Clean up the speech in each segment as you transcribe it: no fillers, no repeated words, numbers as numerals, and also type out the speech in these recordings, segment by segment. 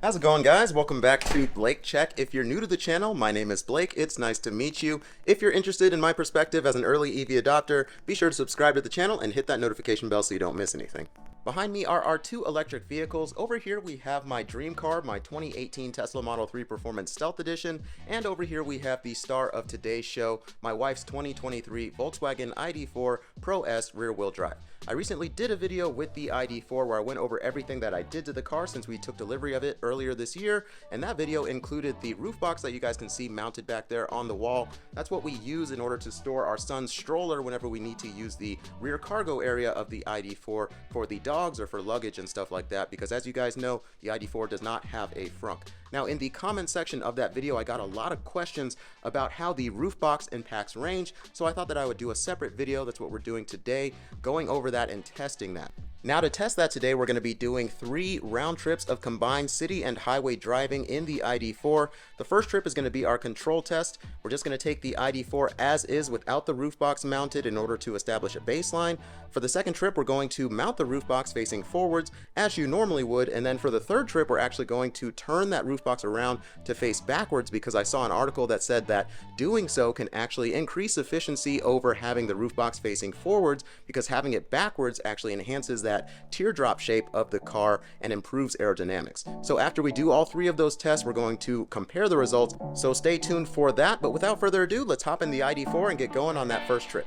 How's it going, guys? Welcome back to Blake Check. If you're new to the channel, my name is Blake. It's nice to meet you. If you're interested in my perspective as an early EV adopter, be sure to subscribe to the channel and hit that notification bell so you don't miss anything. Behind me are our two electric vehicles. Over here we have my dream car, my 2018 Tesla Model 3 Performance Stealth Edition, and over here we have the star of today's show, my wife's 2023 Volkswagen iD.4 Pro S rear-wheel drive. I recently did a video with the iD.4 where I went over everything that I did to the car since we took delivery of it earlier this year, and that video included the roof box that you guys can see mounted back there on the wall. That's what we use in order to store our son's stroller whenever we need to use the rear cargo area of the iD.4 for the dogs or for luggage and stuff like that, because as you guys know, the iD.4 does not have a frunk. Now, in the comment section of that video, I got a lot of questions about how the roof box impacts range, so I thought that I would do a separate video. That's what we're doing today, going over that and testing that. Now, to test that today, we're going to be doing 3 round trips of combined city and highway driving in the iD.4. The first trip is going to be our control test. We're just going to take the iD.4 as is without the roof box mounted in order to establish a baseline. For the second trip, we're going to mount the roof box facing forwards as you normally would, and then for the third trip, we're actually going to turn that roof box around to face backwards, because I saw an article that said that doing so can actually increase efficiency over having the roof box facing forwards, because having it backwards actually enhances that teardrop shape of the car and improves aerodynamics. So after we do all 3 of those tests, we're going to compare the results, so stay tuned for that. But without further ado, let's hop in the iD.4 and get going on that first trip.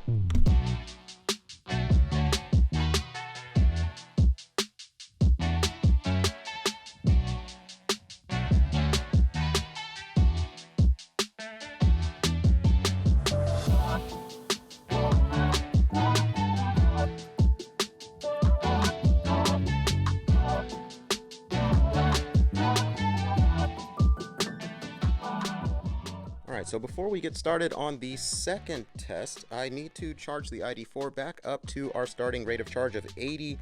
Alright, so before we get started on the second test, I need to charge the iD.4 back up to our starting rate of charge of 80%.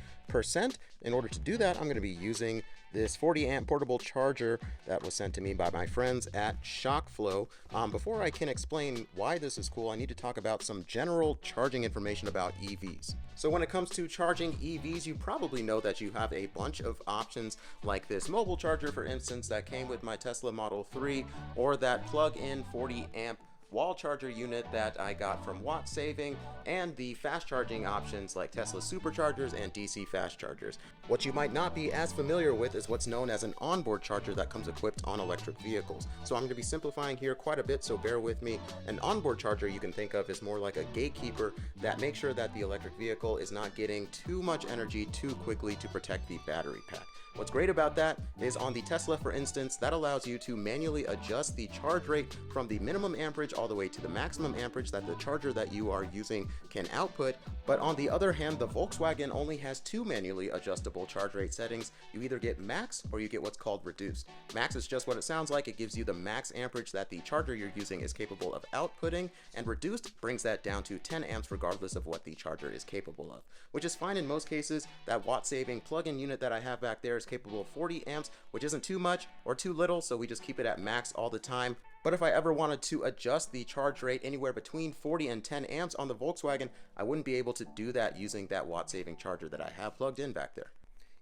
In order to do that, I'm going to be using this 40 amp portable charger that was sent to me by my friends at Shockflo. Before I can explain why this is cool, I need to talk about some general charging information about EVs. So when it comes to charging EVs, you probably know that you have a bunch of options like this mobile charger, for instance, that came with my Tesla Model 3, or that plug-in 40 amp wall charger unit that I got from Watt Saving, and the fast charging options like Tesla superchargers and DC fast chargers. What you might not be as familiar with is what's known as an onboard charger that comes equipped on electric vehicles. So I'm going to be simplifying here quite a bit, so bear with me. An onboard charger you can think of as more like a gatekeeper that makes sure that the electric vehicle is not getting too much energy too quickly to protect the battery pack. What's great about that is on the Tesla, for instance, that allows you to manually adjust the charge rate from the minimum amperage all the way to the maximum amperage that the charger that you are using can output. But on the other hand, the Volkswagen only has 2 manually adjustable charge rate settings. You either get max or you get what's called reduced. Max is just what it sounds like. It gives you the max amperage that the charger you're using is capable of outputting, and reduced brings that down to 10 amps regardless of what the charger is capable of, which is fine in most cases. That Watt Saving plug-in unit that I have back there is capable of 40 amps, which isn't too much or too little, so we just keep it at max all the time. But if I ever wanted to adjust the charge rate anywhere between 40 and 10 amps on the Volkswagen, I wouldn't be able to do that using that Watt Saving charger that I have plugged in back there.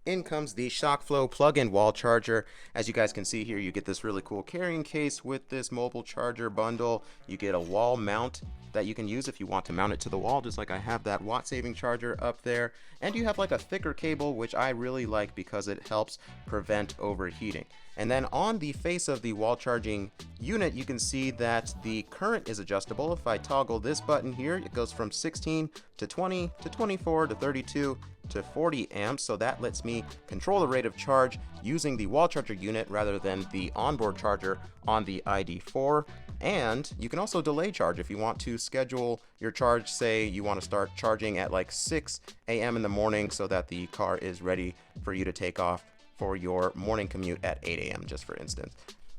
In comes the Shockflo plug-in wall charger. As you guys can see here, you get this really cool carrying case with this mobile charger bundle. You get a wall mount that you can use if you want to mount it to the wall, just like I have that Watt Saving charger up there. And you have like a thicker cable, which I really like because it helps prevent overheating. And then on the face of the wall charging unit, you can see that the current is adjustable. If I toggle this button here, it goes from 16 to 20 to 24 to 32 to 40 amps. So that lets me control the rate of charge using the wall charger unit rather than the onboard charger on the iD.4. And you can also delay charge if you want to schedule your charge. Say you want to start charging at like 6 a.m. in the morning so that the car is ready for you to take off for your morning commute at 8 a.m. just for instance.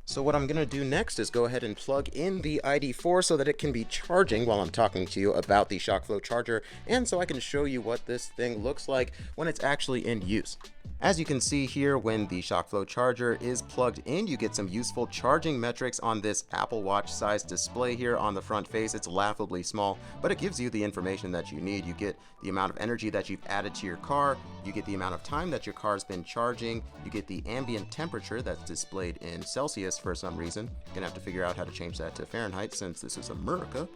So what I'm going to do next is go ahead and plug in the iD.4 so that it can be charging while I'm talking to you about the Shockflo charger, and so I can show you what this thing looks like when it's actually in use. As you can see here, when the Shockflo charger is plugged in, you get some useful charging metrics on this Apple Watch size display here on the front face. It's laughably small, but it gives you the information that you need. You get the amount of energy that you've added to your car, you get the amount of time that your car's been charging, you get the ambient temperature that's displayed in Celsius for some reason. You're gonna have to figure out how to change that to Fahrenheit since this is America.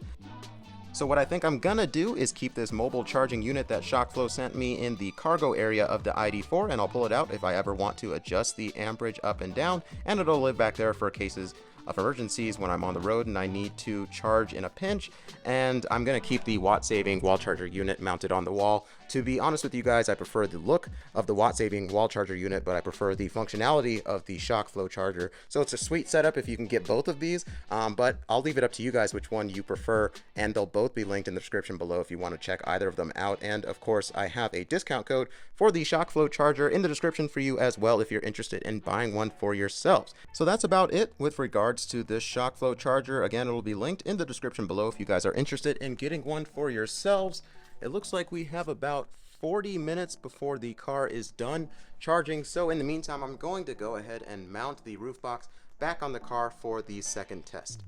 So what I think I'm gonna do is keep this mobile charging unit that Shockflo sent me in the cargo area of the iD.4, and I'll pull it out if I ever want to adjust the amperage up and down, and it'll live back there for cases of emergencies when I'm on the road and I need to charge in a pinch. And I'm gonna keep the watt-saving wall charger unit mounted on the wall. To be honest with you guys, I prefer the look of the watt-saving wall charger unit, but I prefer the functionality of the Shockflo charger. So it's a sweet setup if you can get both of these, but I'll leave it up to you guys which one you prefer, and they'll both be linked in the description below if you want to check either of them out. And of course, I have a discount code for the Shockflo charger in the description for you as well if you're interested in buying one for yourselves. So that's about it with regards to this Shockflo charger. Again, it'll be linked in the description below if you guys are interested in getting one for yourselves. It looks like we have about 40 minutes before the car is done charging, so in the meantime I'm going to go ahead and mount the roof box back on the car for the second test.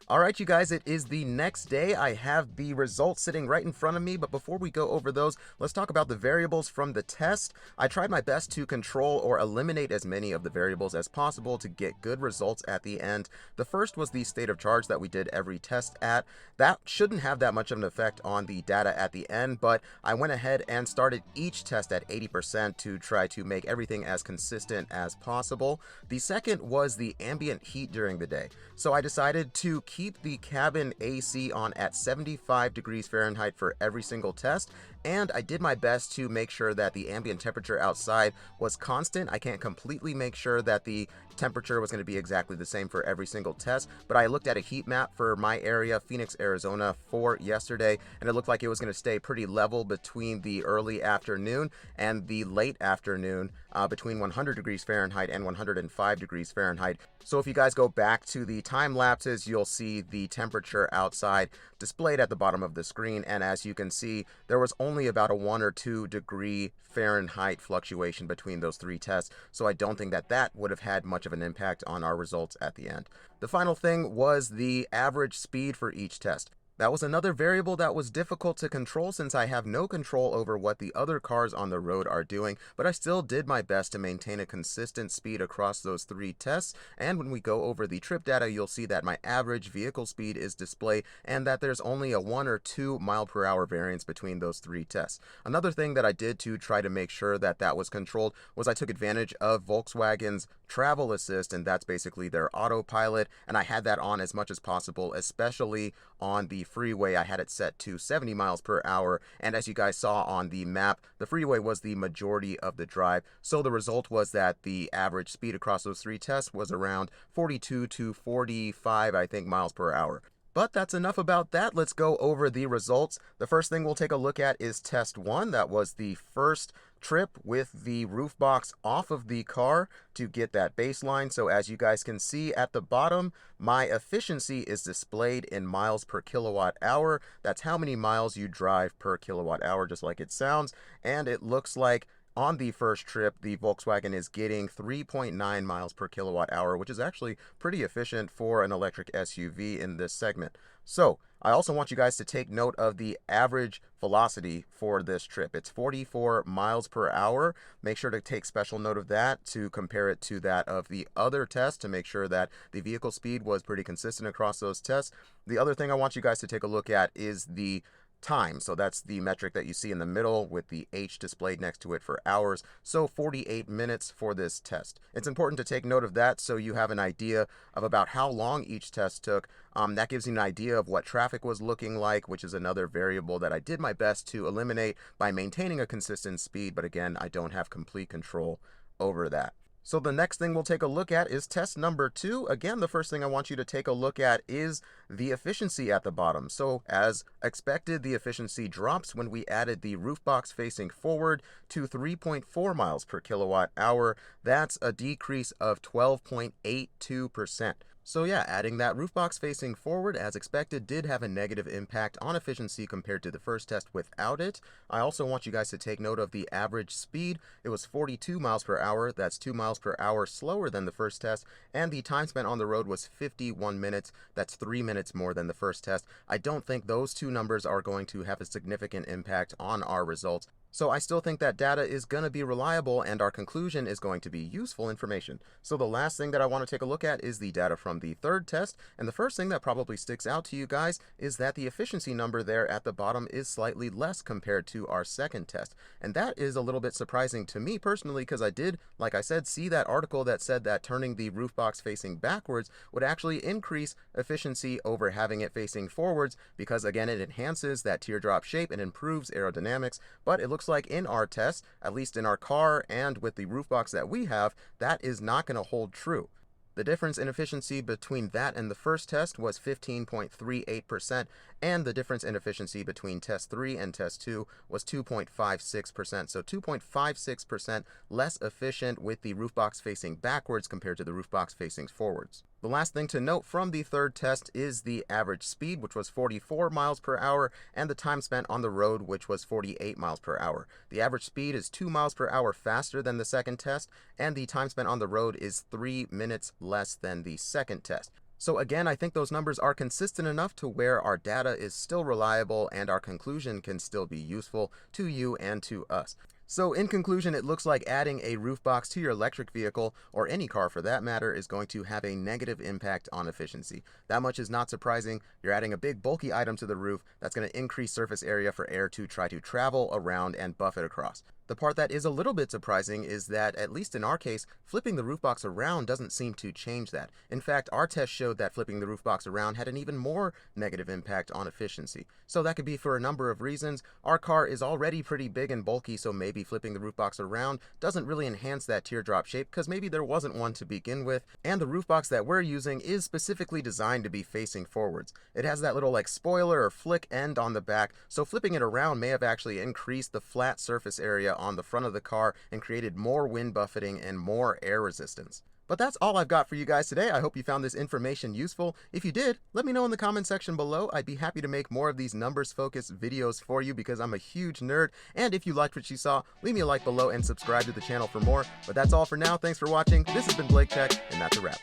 Alright you guys, it is the next day. I have the results sitting right in front of me, but before we go over those, let's talk about the variables from the test. I tried my best to control or eliminate as many of the variables as possible to get good results at the end. The first was the state of charge that we did every test at. That shouldn't have that much of an effect on the data at the end, but I went ahead and started each test at 80% to try to make everything as consistent as possible. The second was the ambient heat during the day. So I decided to keep the cabin AC on at 75 degrees Fahrenheit for every single test, and I did my best to make sure that the ambient temperature outside was constant. I can't completely make sure that the temperature was going to be exactly the same for every single test, but I looked at a heat map for my area, Phoenix, Arizona, for yesterday, and it looked like it was going to stay pretty level between the early afternoon and the late afternoon, between 100 degrees Fahrenheit and 105 degrees Fahrenheit. So if you guys go back to the time lapses, you'll see the temperature outside displayed at the bottom of the screen, and as you can see, there was only about a 1 or 2 degree Fahrenheit fluctuation between those three tests, so I don't think that that would have had much of an impact on our results at the end. The final thing was the average speed for each test. That was another variable that was difficult to control since I have no control over what the other cars on the road are doing, but I still did my best to maintain a consistent speed across those three tests, and when we go over the trip data, you'll see that my average vehicle speed is displayed and that there's only a 1 or 2 mile per hour variance between those three tests. Another thing that I did to try to make sure that that was controlled was I took advantage of Volkswagen's travel assist, and that's basically their autopilot, and I had that on as much as possible, especially on the freeway. I had it set to 70 miles per hour, and as you guys saw on the map, the freeway was the majority of the drive, so the result was that the average speed across those three tests was around 42 to 45, I think, miles per hour. But that's enough about that. Let's go over the results. The first thing we'll take a look at is test 1. That was the first trip with the roof box off of the car to get that baseline. So as you guys can see at the bottom, my efficiency is displayed in miles per kilowatt hour. That's how many miles you drive per kilowatt hour, just like it sounds. And it looks like on the first trip, the Volkswagen is getting 3.9 miles per kilowatt hour, which is actually pretty efficient for an electric SUV in this segment. So I also want you guys to take note of the average velocity for this trip. It's 44 miles per hour. Make sure to take special note of that to compare it to that of the other tests to make sure that the vehicle speed was pretty consistent across those tests. The other thing I want you guys to take a look at is the time. So that's the metric that you see in the middle with the H displayed next to it for hours. So 48 minutes for this test. It's important to take note of that so you have an idea of about how long each test took. That gives you an idea of what traffic was looking like, which is another variable that I did my best to eliminate by maintaining a consistent speed. But again, I don't have complete control over that. So the next thing we'll take a look at is test number 2. Again, the first thing I want you to take a look at is the efficiency at the bottom. So as expected, the efficiency drops when we added the roof box facing forward to 3.4 miles per kilowatt hour. That's a decrease of 12.82%. So yeah, adding that roof box facing forward as expected did have a negative impact on efficiency compared to the first test without it. I also want you guys to take note of the average speed. It was 42 miles per hour. That's 2 miles per hour slower than the first test. And the time spent on the road was 51 minutes. That's 3 minutes more than the first test. I don't think those two numbers are going to have a significant impact on our results. So I still think that data is going to be reliable and our conclusion is going to be useful information. So the last thing that I want to take a look at is the data from the third test. And the first thing that probably sticks out to you guys is that the efficiency number there at the bottom is slightly less compared to our second test. And that is a little bit surprising to me personally because I did, like I said, see that article that said that turning the roof box facing backwards would actually increase efficiency over having it facing forwards because again, it enhances that teardrop shape and improves aerodynamics. But it looks like in our test, at least in our car and with the roof box that we have, that is not going to hold true. The difference in efficiency between that and the first test was 15.38%, and the difference in efficiency between test 3 and test 2 was 2.56%. So 2.56% less efficient with the roof box facing backwards compared to the roof box facing forwards. The last thing to note from the third test is the average speed, which was 44 miles per hour, and the time spent on the road, which was 48 miles per hour. The average speed is 2 miles per hour faster than the second test, and the time spent on the road is 3 minutes less than the second test. So again, I think those numbers are consistent enough to where our data is still reliable and our conclusion can still be useful to you and to us. So in conclusion, it looks like adding a roof box to your electric vehicle, or any car for that matter, is going to have a negative impact on efficiency. That much is not surprising. You're adding a big bulky item to the roof that's going to increase surface area for air to try to travel around and buff it across. The part that is a little bit surprising is that, at least in our case, flipping the roof box around doesn't seem to change that. In fact, our test showed that flipping the roof box around had an even more negative impact on efficiency. So that could be for a number of reasons. Our car is already pretty big and bulky, so maybe flipping the roof box around doesn't really enhance that teardrop shape because maybe there wasn't one to begin with. And the roof box that we're using is specifically designed to be facing forwards. It has that little like spoiler or flick end on the back, so flipping it around may have actually increased the flat surface area on the front of the car and created more wind buffeting and more air resistance. But that's all I've got for you guys today. I hope you found this information useful. If you did, let me know in the comment section below. I'd be happy to make more of these numbers focused videos for you because I'm a huge nerd. And if you liked what you saw, leave me a like below and subscribe to the channel for more. But that's all for now. Thanks for watching. This has been Blake Tech, and that's a wrap.